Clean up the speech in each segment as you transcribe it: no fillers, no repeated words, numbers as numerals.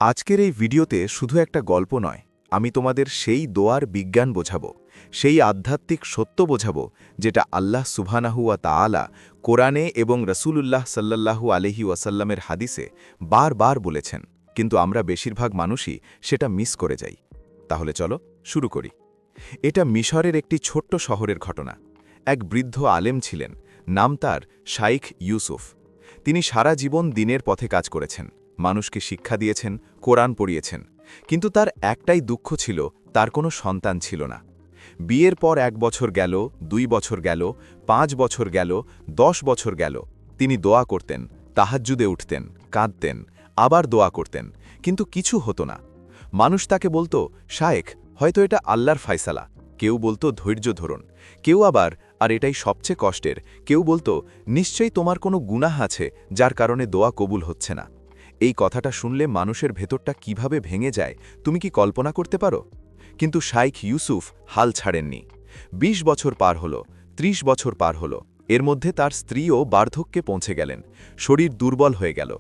আজকের এই ভিডিওতে শুধু একটা গল্প নয়, আমি তোমাদের সেই দোয়ার বিজ্ঞান বোঝাবো, সেই আধ্যাত্মিক সত্য বোঝাবো যেটা আল্লাহ সুবহানাহু ওয়া তাআলা কোরআনে এবং রাসূলুল্লাহ সাল্লাল্লাহু আলাইহি ওয়াসাল্লামের হাদিসে বারবার বলেছেন, কিন্তু আমরা বেশিরভাগ মানুষই সেটা মিস করে যাই। তাহলে চলো শুরু করি। এটা মিশরের একটি ছোট্ট শহরের ঘটনা। এক বৃদ্ধ আলেম ছিলেন, নাম তার শাইখ ইউসুফ। তিনি সারা জীবন দিনের পথে কাজ করেছেন, মানুষকে শিক্ষা দিয়েছেন, কোরআন পড়িয়েছেন, কিন্তু তার একটাই দুঃখ ছিল, তার কোনো সন্তান ছিল না। বিয়ের পর 1 বছর গেল, 2 বছর গেল, 5 বছর গেল, 10 বছর গেল। তিনি দোয়া করতেন, তাহাজ্জুদে উঠতেন, কাঁদতেন, আবার দোয়া করতেন, কিন্তু কিছু হতো না। মানুষ তাকে বলতো, শায়েখ, হয়তো এটা আল্লাহর ফায়সালা। কেউ বলতো ধৈর্য ধরুন, কেউ আবার, আর এটাই সবচেয়ে কষ্টের, কেউ বলতো নিশ্চয়ই তোমার কোনো গুনাহ আছে যার কারণে দোয়া কবুল হচ্ছে না। এই কথাটা শুনলে মানুষের ভেতরটা কিভাবে ভেঙে যায় তুমি কি কল্পনা করতে পারো? কিন্তু শাইখ ইউসুফ হাল ছাড়েননি। 20 বছর পার হলো, 30 বছর পার হলো, এর মধ্যে তার স্ত্রীও বার্ধক্যে পৌঁছে গেলেন, শরীর দুর্বল হয়ে গেল।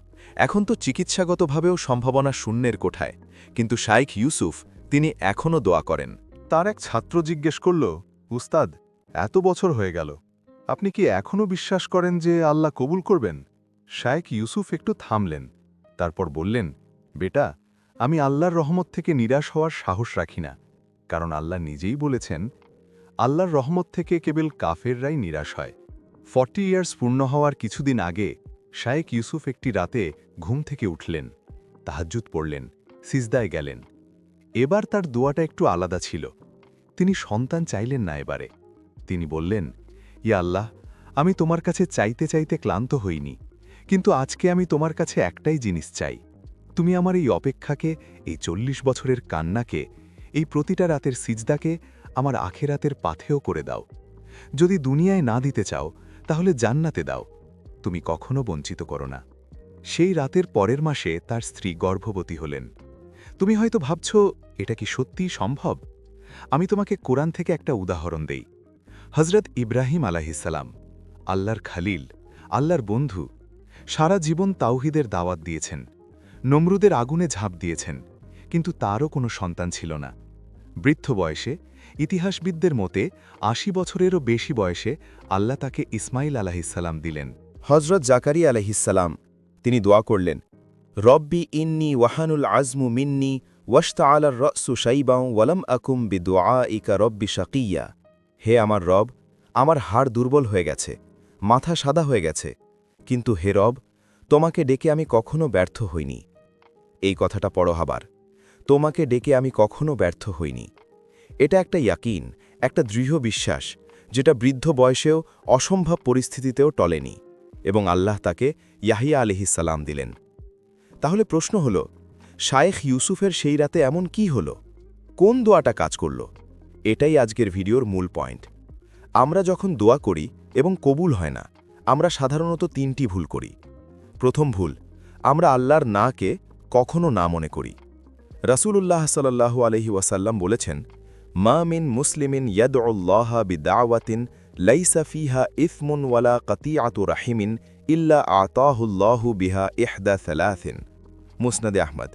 এখন তো চিকিৎসাগতভাবেও সম্ভাবনা শূন্যের কোঠায়, কিন্তু শাইখ ইউসুফ তিনি এখনও দোয়া করেন। তার এক ছাত্র জিজ্ঞেস করল, উস্তাদ, এত বছর হয়ে গেল, আপনি কি এখনও বিশ্বাস করেন যে আল্লাহ কবুল করবেন? শায়েখ ইউসুফ একটু থামলেন, তারপর বললেন, বেটা, আমি আল্লাহর রহমত থেকে নিরাশ হওয়ার সাহস রাখি না, কারণ আল্লাহ নিজেই বলেছেন, আল্লাহর রহমত থেকে কেবল কাফেররাই নিরাশ হয়। 40 ইয়ার্স পূর্ণ হওয়ার কিছুদিন আগে শায়েখ ইউসুফ একটি রাতে ঘুম থেকে উঠলেন, তাহাজ্জুদ পড়লেন, সিজদায় গেলেন। এবার তার দোয়াটা একটু আলাদা ছিল। তিনি সন্তান চাইলেন না এবারে। তিনি বললেন, ইয়া আল্লাহ, আমি তোমার কাছে চাইতে চাইতে ক্লান্ত হইনি, কিন্তু আজকে আমি তোমার কাছে একটাই জিনিস চাই। তুমি আমার এই অপেক্ষাকে, এই 40 বছরের কান্নাকে, এই প্রতিটা রাতের সিজদাকে আমার আখেরাতের পাথেয় করে দাও। যদি দুনিয়ায় না দিতে চাও, তাহলে জান্নাতে দাও। তুমি কখনো বঞ্চিত করো না। সেই রাতের পরের মাসে তার স্ত্রী গর্ভবতী হলেন। তুমি হয়তো ভাবছ, এটা কি সত্যিই সম্ভব? আমি তোমাকে কোরআন থেকে একটা উদাহরণ দেই। হজরত ইব্রাহিম আলাইহিসসালাম, আল্লাহর খালিল, আল্লাহর বন্ধু, সারা জীবন তাওহিদের দাওয়াত দিয়েছেন, নমরুদের আগুনে ঝাঁপ দিয়েছেন, কিন্তু তারও কোনো সন্তান ছিল না। বৃদ্ধ বয়সে, ইতিহাসবিদদের মতে 80 বছরেরও বেশি বয়সে আল্লাহ তাকে ইসমাইল আলাইহিসসালাম দিলেন। হজরত জাকারিয়া আলাইহিসসালাম তিনি দোয়া করলেন, রব্বি ইন্নি ওয়াহানুল আজমু মিন্নি ওয়াশতাআলার রসু শাইবাউ ওয়ালাম আকুম বিদুআইকা রব্বি শাকিয়া। হে আমার রব, আমার হাড় দুর্বল হয়ে গেছে, মাথা সাদা হয়ে গেছে, কিন্তু হে রব, তোমাকে ডেকে আমি কখনো ব্যর্থ হইনি। এই কথাটা পড়ো আবার, তোমাকে ডেকে আমি কখনো ব্যর্থ হইনি। এটা একটা ইয়াকিন, একটা দৃঢ় বিশ্বাস, যেটা বৃদ্ধ বয়সেও অসম্ভব পরিস্থিতিতেও টলেনি, এবং আল্লাহ তাকে ইয়াহিয়া আলাইহিসসালাম দিলেন। তাহলে প্রশ্ন হল, শায়েখ ইউসুফের সেই রাতে এমন কি হল? কোন দোয়াটা কাজ করল? এটাই আজকের ভিডিওর মূল পয়েন্ট। আমরা যখন দোয়া করি এবং কবুল হয় না, আমরা সাধারণত 3টি ভুল করি। প্রথম ভুল, আমরা আল্লাহর নাকে কখনো না মনে করি। রাসূলুল্লাহ সাল্লাল্লাহু আলাইহি ওয়াসাল্লাম বলেছেন, মা মিন মুসলিমিন ইয়াদউল্লাহ বিদাওয়াতিন লাইসা ফিহা ইসমুন ওয়ালা কাতিআতু রাহিমিন ইল্লা আতাহুল্লাহু বিহা ইহদা সালাসিন। মুসনাদে আহমদ।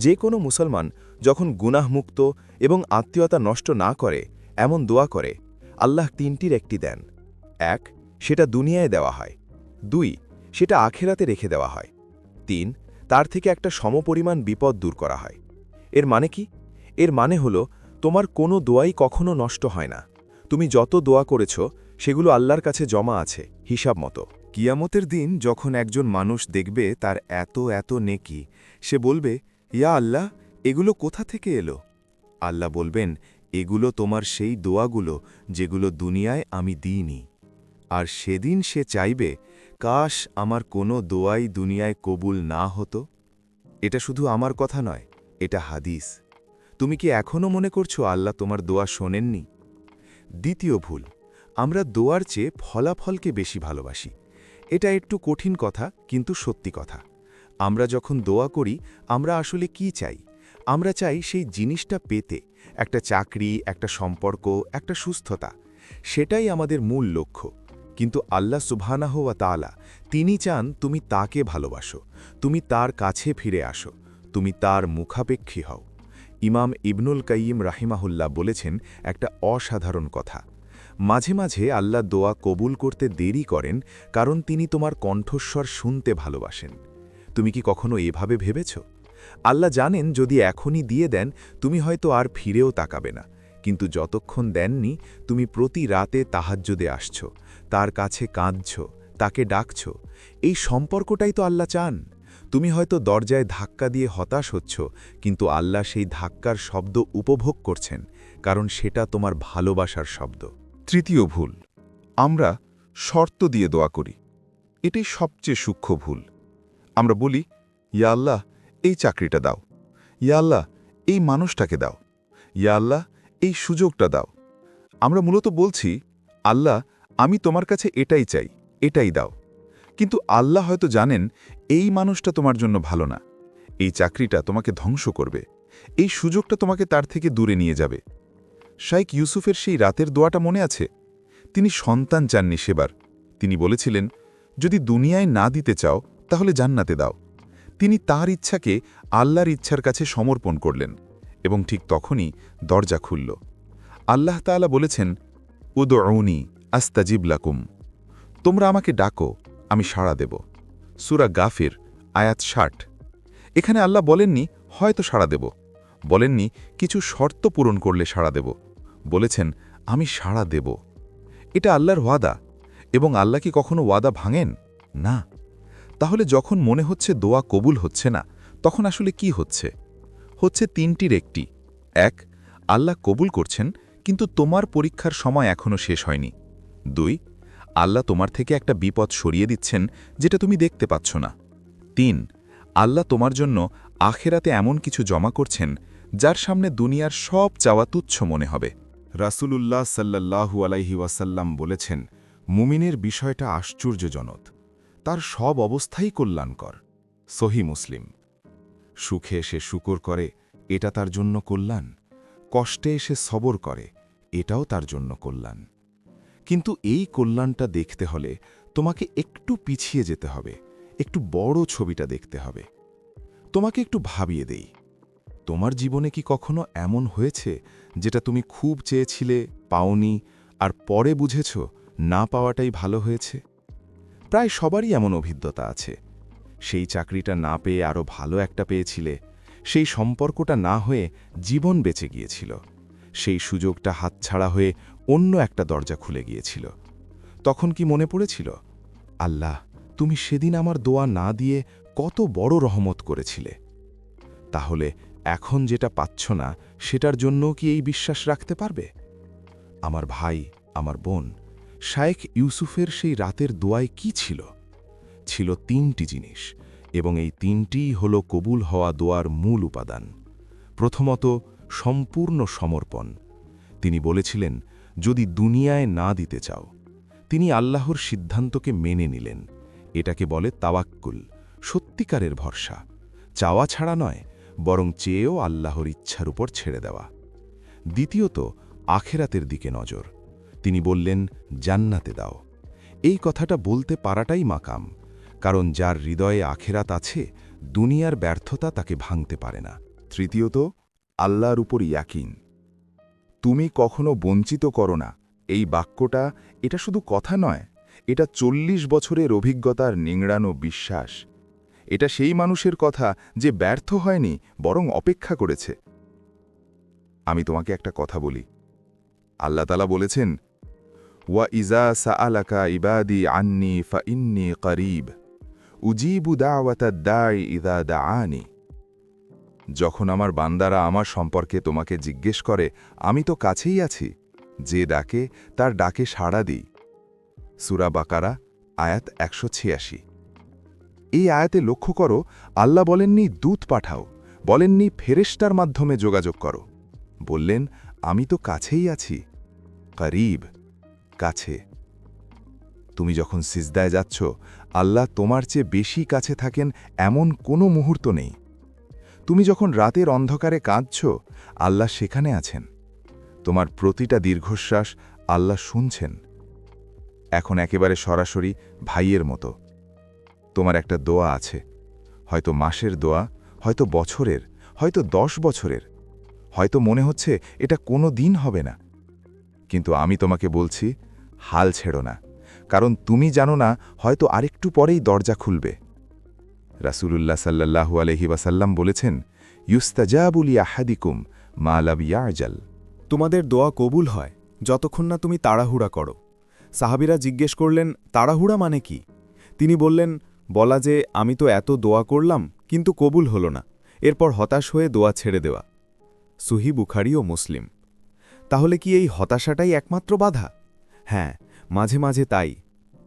যে কোনো মুসলমান যখন গুনাহমুক্ত এবং আত্মীয়তা নষ্ট না করে এমন দোয়া করে, আল্লাহ 3টির একটি দেন। 1, সেটা দুনিয়ায় দেওয়া হয়। 2, সেটা আখেরাতে রেখে দেওয়া হয়। 3, তার থেকে একটা সমপরিমাণ বিপদ দূর করা হয়। এর মানে কি? এর মানে হলো, তোমার কোনো দোয়াই কখনো নষ্ট হয় না। তুমি যত দোয়া করেছ সেগুলো আল্লাহর কাছে জমা আছে, হিসাব মতো। কিয়ামতের দিন যখন একজন মানুষ দেখবে তার এত এত নেকি, সে বলবে, ইয়া আল্লাহ, এগুলো কোথা থেকে এলো? আল্লাহ বলবেন, এগুলো তোমার সেই দোয়াগুলো যেগুলো দুনিয়ায় আমি দিইনি। আর সেদিন সে চাইবে, কাশ আমার কোনো দোয়াই দুনিয়ায় কবুল না হতো। এটা শুধু আমার কথা নয়, এটা হাদিস। তুমি কি এখনও মনে করছো আল্লাহ তোমার দোয়া শোনেননি? দ্বিতীয় ভুল, আমরা দোয়ার চেয়ে ফলাফলকে বেশি ভালোবাসি। এটা একটু কঠিন কথা, কিন্তু সত্যি কথা। আমরা যখন দোয়া করি, আমরা আসলে কি চাই? আমরা চাই সেই জিনিসটা পেতে, একটা চাকরি, একটা সম্পর্ক, একটা সুস্থতা। সেটাই আমাদের মূল লক্ষ্য। কিন্তু আল্লাহ সুবহানাহু ওয়া তাআলা তিনি চান তুমি তাকে ভালোবাসো, তুমি তার কাছে ফিরে আসো, তুমি তার মুখাপেক্ষী হও। ইমাম ইবনুল কাইয়িম রাহিমাহুল্লাহ বলেছেন একটা অসাধারণ কথা। মাঝে মাঝে আল্লাহ দোয়া কবুল করতে দেরি করেন, কারণ তিনি তোমার কণ্ঠস্বর শুনতে ভালোবাসেন। তুমি কি কখনো এভাবে ভেবেছ? আল্লাহ জানেন যদি এখনই দিয়ে দেন তুমি হয়তো আর ফিরেও তাকাবে না, কিন্তু যতক্ষণ দেননি তুমি প্রতি রাতে তাহাজ্জুদে আসছ, তার কাছে কাঁদছ, তাকে ডাকছ। এই সম্পর্কটাই তো আল্লাহ চান। তুমি হয়তো দরজায় ধাক্কা দিয়ে হতাশ হচ্ছ, কিন্তু আল্লাহ সেই ধাক্কার শব্দ উপভোগ করছেন, কারণ সেটা তোমার ভালোবাসার শব্দ। তৃতীয় ভুল, আমরা শর্ত দিয়ে দোয়া করি। এটাই সবচেয়ে সূক্ষ্ম ভুল। আমরা বলি, ইয়া আল্লাহ এই চাকরিটা দাও, ইয়া আল্লাহ এই মানুষটাকে দাও, ইয়া আল্লাহ এই সুযোগটা দাও। আমরা মূলত বলছি, আল্লাহ আমি তোমার কাছে এটাই চাই, এটাই দাও। কিন্তু আল্লাহ হয়তো জানেন এই মানুষটা তোমার জন্য ভালো না, এই চাকরিটা তোমাকে ধ্বংস করবে, এই সুযোগটা তোমাকে তার থেকে দূরে নিয়ে যাবে। শাইখ ইউসুফের সেই রাতের দোয়াটা মনে আছে? তিনি সন্তান চাননি সেবার। তিনি বলেছিলেন, যদি দুনিয়ায় না দিতে চাও তাহলে জান্নাতে দাও। তিনি তার ইচ্ছাকে আল্লাহর ইচ্ছার কাছে সমর্পণ করলেন, এবং ঠিক তখনই দরজা খুলল। আল্লাহ তাআলা বলেছেন, উদউনি আস্তাজিব লাকুম, তোমরা আমাকে ডাকো, আমি সাড়া দেব। সূরা গাফির আয়াত ৬০। এখানে আল্লাহ বলেননি হয়তো সাড়া দেব, বলেননি কিছু শর্ত পূরণ করলে সাড়া দেব, বলেছেন আমি সাড়া দেব। এটা আল্লাহর ওয়াদা, এবং আল্লাহ কি কখনো ওয়াদা ভাঙেন? না। তাহলে যখন মনে হচ্ছে দোয়া কবুল হচ্ছে না, তখন আসলে কি হচ্ছে? হচ্ছে তিনটির একটি। এক, আল্লাহ কবুল করছেন, কিন্তু তোমার পরীক্ষার সময় এখনও শেষ হয়নি। ২, আল্লাহ তোমার থেকে একটা বিপদ সরিয়ে দিচ্ছেন যেটা তুমি দেখতে পাচ্ছ না। ৩, আল্লাহ তোমার জন্য আখেরাতে এমন কিছু জমা করছেন যার সামনে দুনিয়ার সব চাওয়া তুচ্ছ মনে হবে। রাসূলুল্লাহ সাল্লাল্লাহু আলাইহি ওয়াসাল্লাম বলেছেন, মুমিনের বিষয়টা আশ্চর্যজনক, তার সব অবস্থাই কল্যাণকর। সহি মুসলিম। সুখে এসে শুকর করে, এটা তার জন্য কল্যাণ। কষ্টে এসে সবর করে, এটাও তার জন্য কল্যাণ। কিন্তু এই কল্যাণটা দেখতে হলে তোমাকে একটু পিছিয়ে যেতে হবে, একটু বড় ছবিটা দেখতে হবে। তোমাকে একটু ভাবিয়ে দেই, তোমার জীবনে কি কখনো এমন হয়েছে যেটা তুমি খুব চেয়েছিলে, পাওনি, আর পরে বুঝেছ না পাওয়াটাই ভালো হয়েছে? প্রায় সবারই এমন অভিজ্ঞতা আছে। সেই চাকরিটা না পেয়ে আরও ভালো একটা পেয়েছিলে, সেই সম্পর্কটা না হয়ে জীবন বেঁচে গিয়েছিল, সেই সুযোগটা হাতছাড়া হয়ে অন্য একটা দরজা খুলে গিয়েছিল। তখন কি মনে পড়েছিল, আল্লাহ তুমি সেদিন আমার দোয়া না দিয়ে কত বড় রহমত করেছিলে? তাহলে এখন যেটা পাচ্ছ না সেটার জন্যও কি এই বিশ্বাস রাখতে পারবে? আমার ভাই, আমার বোন, শাইখ ইউসুফের সেই রাতের দোয়ায় কি ছিল? ছিল তিনটি জিনিস, এবং এই তিনটিই হল কবুল হওয়া দোয়ার মূল উপাদান। প্রথমত, সম্পূর্ণ সমর্পণ। তিনি বলেছিলেন, যদি দুনিয়ায় না দিতে চাও। তিনি আল্লাহর সিদ্ধান্তকে মেনে নিলেন। এটাকে বলে তাওয়াক্কুল, সত্যিকারের ভরসা। চাওয়া ছাড়া নয়, বরং চেয়েও আল্লাহর ইচ্ছার উপর ছেড়ে দেওয়া। দ্বিতীয়ত, আখেরাতের দিকে নজর। তিনি বললেন, জান্নাতে দাও। এই কথাটা বলতে পারাটাই মাকাম, কারণ যার হৃদয়ে আখেরাত আছে, দুনিয়ার ব্যর্থতা তাকে ভাঙতে পারে না। তৃতীয়ত, আল্লাহর উপর ইয়াকিন। তুমি কখনো বঞ্চিত করো না, এই বাক্যটা, এটা শুধু কথা নয়, এটা ৪০ বছরের অভিজ্ঞতার নিংড়ানো বিশ্বাস। এটা সেই মানুষের কথা যে ব্যর্থ হয়নি, বরং অপেক্ষা করেছে। আমি তোমাকে একটা কথা বলি, আল্লাহ তাআলা বলেছেন, ওয়া ইজা সাআলাকা ইবাদি আন্নি ফাইন্নি করিব উজিবু দাওয়াতাদ দাঈ ইযা দাআনি। যখন আমার বান্দারা আমার সম্পর্কে তোমাকে জিজ্ঞেস করে, আমি তো কাছেই আছি, যে ডাকে তার ডাকে সাড়া দিই। সূরা বাকারা আয়াত ১৮৬। এই আয়াতে লক্ষ্য করো, আল্লাহ বলেননি দূত পাঠাও, বলেননি ফেরেশতার মাধ্যমে যোগাযোগ করো, বললেন আমি তো কাছেই আছি। করিব, কাছে। তুমি যখন সিজদায় যাচ্ছ, আল্লাহ তোমার চেয়ে বেশি কাছে থাকেন এমন কোনো মুহূর্ত নেই। তুমি যখন রাতের অন্ধকারে কাঁদছ, আল্লাহ সেখানে আছেন। তোমার প্রতিটা দীর্ঘশ্বাস আল্লাহ শুনছেন। এখন একেবারে সরাসরি ভাইয়ের মতো। তোমার একটা দোয়া আছে, হয়তো মাসের দোয়া, হয়তো বছরের, হয়তো 10 বছরের, হয়তো মনে হচ্ছে এটা কোনো দিন হবে না। কিন্তু আমি তোমাকে বলছি, হাল ছেড়ো না, কারণ তুমি জানো না হয়তো আরেকটু পরেই দরজা খুলবে। রাসূলুল্লাহ সাল্লাল্লাহু আলাইহি ওয়াসাল্লাম বলেছেন, ইউস্তাজাবু লি আহাদিকুম মা লাম ইয়াজাল। তোমাদের দোয়া কবুল হয় যতক্ষণ না তুমি তাড়াহুড়া করো। সাহাবীরা জিজ্ঞেস করলেন, তাড়াহুড়া মানে কি? তিনি বললেন, বলা যে আমি তো এত দোয়া করলাম কিন্তু কবুল হল না, এরপর হতাশ হয়ে দোয়া ছেড়ে দেওয়া। সহিহ বুখারী ও মুসলিম। তাহলে কি এই হতাশাটাই একমাত্র বাধা? হ্যাঁ, মাঝে মাঝে তাই।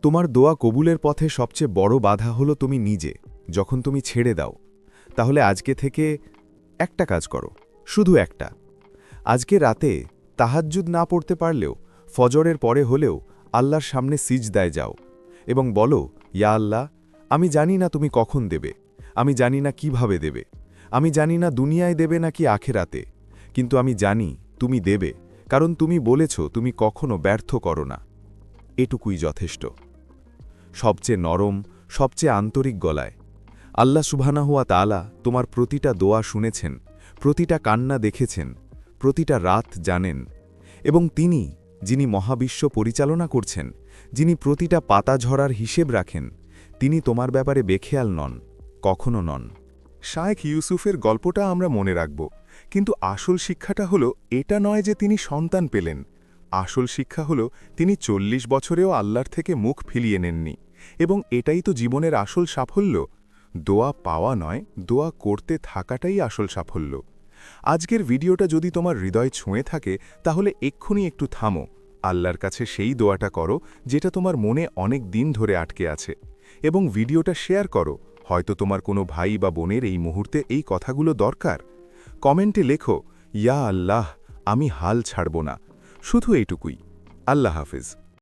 তোমার দোয়া কবুলের পথে সবচেয়ে বড় বাধা হলো তুমি নিজে, যখন তুমি ছেড়ে দাও। তাহলে আজকে থেকে একটা কাজ করো, শুধু একটা। আজকে রাতে তাহাজ্জুদ না পড়তে পারলেও ফজরের পরে হলেও আল্লাহর সামনে সিজদায় যাও এবং বলো, ইয়া আল্লাহ, আমি জানি না তুমি কখন দেবে, আমি জানি না কিভাবে দেবে, আমি জানি না দুনিয়ায় দেবে নাকি আখেরাতে, কিন্তু আমি জানি তুমি দেবে, কারণ তুমি বলেছ তুমি কখনো ব্যর্থ করো না। এটুকুই যথেষ্ট। সবচেয়ে নরম, সবচেয়ে আন্তরিক গলায় আল্লাহ সুবহানাহু ওয়া তাআলা তোমার প্রতিটা দোয়া শুনেছেন, প্রতিটা কান্না দেখেছেন, প্রতিটা রাত জানেন, এবং তিনি, যিনি মহাবিশ্ব পরিচালনা করছেন, যিনি প্রতিটা পাতা ঝরার হিসেব রাখেন, তিনি তোমার ব্যাপারে বেখেয়াল নন, কখনো নন। শায়েখ ইউসুফের গল্পটা আমরা মনে রাখব, কিন্তু আসল শিক্ষাটা হলো এটা নয় যে তিনি সন্তান পেলেন। আসল শিক্ষা হলো তিনি 40 বছরেও আল্লাহর থেকে মুখ ফিরিয়ে নেননি, এবং এটাই তো জীবনের আসল সাফল্য। দোয়া পাওয়া নয়, দোয়া করতে থাকাটাই আসল সাফল্য। আজকের ভিডিওটা যদি তোমার হৃদয় ছুঁয়ে থাকে, তাহলে এক্ষুনি একটু থামো, আল্লাহর কাছে সেই দোয়াটা করো যেটা তোমার মনে অনেক দিন ধরে আটকে আছে, এবং ভিডিওটা শেয়ার করো। হয়তো তোমার কোনো ভাই বা বোনের এই মুহূর্তে এই কথাগুলো দরকার। কমেন্টে লেখো, ইয়া আল্লাহ, আমি হাল ছাড়ব না। শুধু এইটুকুই। আল্লাহ হাফেজ।